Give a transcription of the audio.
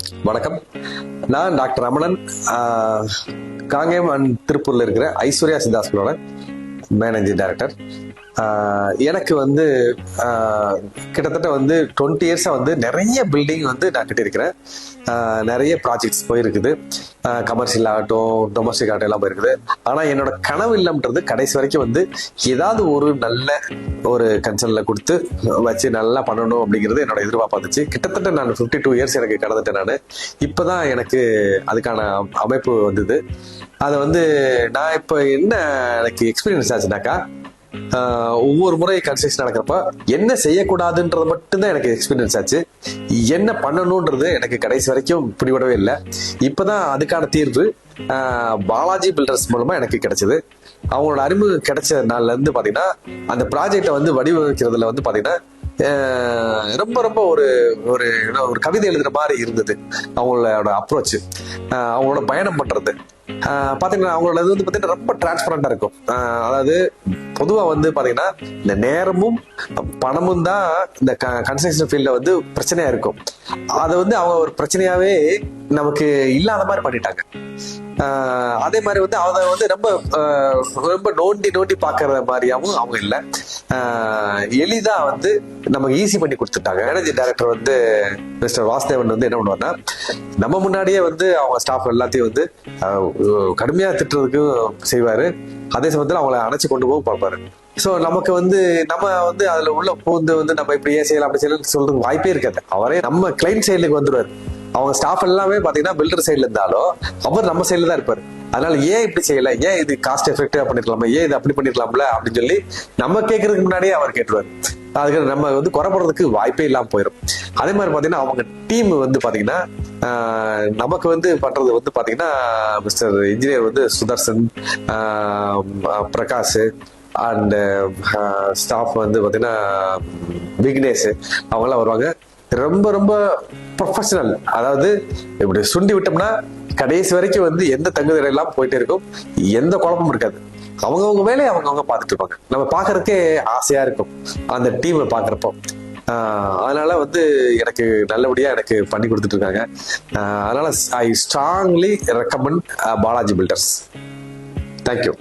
வணக்கம். நான் doctor Ramanan. Kangeyam and திருப்பூர்ல இருக்கிற ஐஸ்வர்யா சித்தாஸ்களோட மேனேஜிங் டைரக்டர். எனக்கு வந்து கிட்டத்தட்ட வந்து 20 இயர்ஸா வந்து நிறைய பில்டிங் வந்து நான் கட்டியிருக்கிறேன். நிறைய ப்ராஜெக்ட்ஸ் போயிருக்குது. கமர்ஷியல் ஆகட்டும், டொமஸ்டிக் ஆகட்டும் எல்லாம் போயிருக்குது. ஆனா என்னோட கனவு இல்லம்ன்றது கடைசி வரைக்கும் வந்து ஏதாவது ஒரு நல்ல ஒரு கன்சல்ல கொடுத்து வச்சு நல்லா பண்ணணும் அப்படிங்கிறது என்னோட எதிர்பார்ப்பு இருந்துச்சு. கிட்டத்தட்ட நான் 52 இயர்ஸ் எனக்கு கடந்துட்டேன். நான் இப்பதான் எனக்கு அதுக்கான அமைப்பு வந்தது. அதை வந்து நான் இப்ப என்ன எனக்கு எக்ஸ்பீரியன்ஸ் ஆச்சுனாக்கா, ஒவ்வொரு முறை கன்ஸ்ட்ரக்ஷன் நடக்கிறப்ப என்ன செய்யக்கூடாதுன்றது மட்டும்தான் எனக்கு எக்ஸ்பீரியன்ஸ் ஆச்சு. என்ன பண்ணணும்ன்றது எனக்கு கடைசி வரைக்கும் பிடிபடவே இல்லை. இப்பதான் அதுக்கான தீர்வு பாலாஜி பில்டர்ஸ் மூலமா எனக்கு கிடைச்சது. அவங்களோட அறிமுகம் கிடைச்ச நாள்ல இருந்து பாத்தீங்கன்னா அந்த ப்ராஜெக்டை வந்து வடிவமைக்கிறதுல வந்து பாத்தீங்கன்னா ரொம்ப ரொம்ப ஒரு ஒரு ஒரு கவிதை எழுதுற மாதிரி இருந்தது அவங்களோட அப்ரோச். அவங்களோட பயணம் பண்றது பாத்தீங்கன்னா அவங்களோட இது வந்து பாத்தீங்கன்னா ரொம்ப டிரான்ஸ்பரண்டா இருக்கும். அதாவது பொதுவா வந்து பாத்தீங்கன்னா இந்த நேரமும் பணமும் தான் இந்த கன்ஸ்ட்ரக்ஷன் ஃபீல்ட்ல வந்து பிரச்சனையா இருக்கும். அதை வந்து அவங்க ஒரு பிரச்சனையாவே நமக்கு இல்லாத மாதிரி பண்ணிட்டாங்க. அதே மாதிரி வந்து அதை வந்து ரொம்ப ரொம்ப நோண்டி நோண்டி பாக்குற மாதிரியாவும் அவங்க இல்லை. எளிதா வந்து நமக்கு ஈஸி பண்ணி கொடுத்துட்டாங்க. மேனேஜிங் டைரக்டர் வந்து மிஸ்டர் வாசுதேவன் வந்து என்ன பண்ணுவாருன்னா, நம்ம முன்னாடியே வந்து அவங்க ஸ்டாஃப் எல்லாத்தையும் வந்து கடுமையா திட்டுறதுக்கு செய்வாரு. அதே சமயத்துல அவங்கள அணைச்சு கொண்டு போக பார்ப்பாரு. சோ நமக்கு வந்து நம்ம வந்து அதுல உள்ள பூந்து வந்து நம்ம இப்படியே செய்யலாம் அப்படி செய்யலாம் சொல்றதுக்கு வாய்ப்பே இருக்காது. அவரே நம்ம கிளைண்ட் சைடுக்கு வந்துருவாரு. அவங்க ஸ்டாஃப் எல்லாமே பாத்தீங்கன்னா பில்டர் சைட்ல இருந்தாலும் அவர் நம்ம சைட்ல தான் இருப்பாரு. அதனால ஏன் இப்படி செய்யல, ஏன் இது காஸ்ட் எஃபெக்டிவா பண்ணிருக்கலாமா, ஏன் இது அப்படி பண்ணிருக்கலாம்ல அப்படின்னு சொல்லி நம்ம கேட்கறதுக்கு முன்னாடியே அவர் கேட்டுருவாரு. அதுக்கு நம்ம வந்து குறைப்படுறதுக்கு வாய்ப்பே இல்லாம போயிடும். அதே மாதிரி பாத்தீங்கன்னா அவங்க டீம் வந்து பாத்தீங்கன்னா நமக்கு வந்து பண்றது வந்து பாத்தீங்கன்னா மிஸ்டர் இன்ஜினியர் வந்து சுதர்சன், பிரகாஷ் அண்ட் ஸ்டாஃப் வந்து பாத்தீங்கன்னா விக்னேஷ் அவங்கெல்லாம் வருவாங்க. ரொம்ப ரொம்ப ப்ரொஃபஷனல். அதாவது இப்படி சுண்டி விட்டோம்னா கடைசி வரைக்கும் வந்து எந்த தங்குதடை எல்லாம் போயிட்டே இருக்கும், எந்த குழப்பமும் இருக்காது. அவங்கவுங்க வேலையை அவங்கவுங்க பார்த்துட்டு இருப்பாங்க. நம்ம பாக்குறதுக்கே ஆசையா இருக்கும் அந்த டீமை பாக்குறப்போ. அதனால வந்து எனக்கு நல்லபடியா எனக்கு பண்ணி கொடுத்துட்டு இருக்காங்க. அதனால I strongly recommend Balaji builders. Thank you.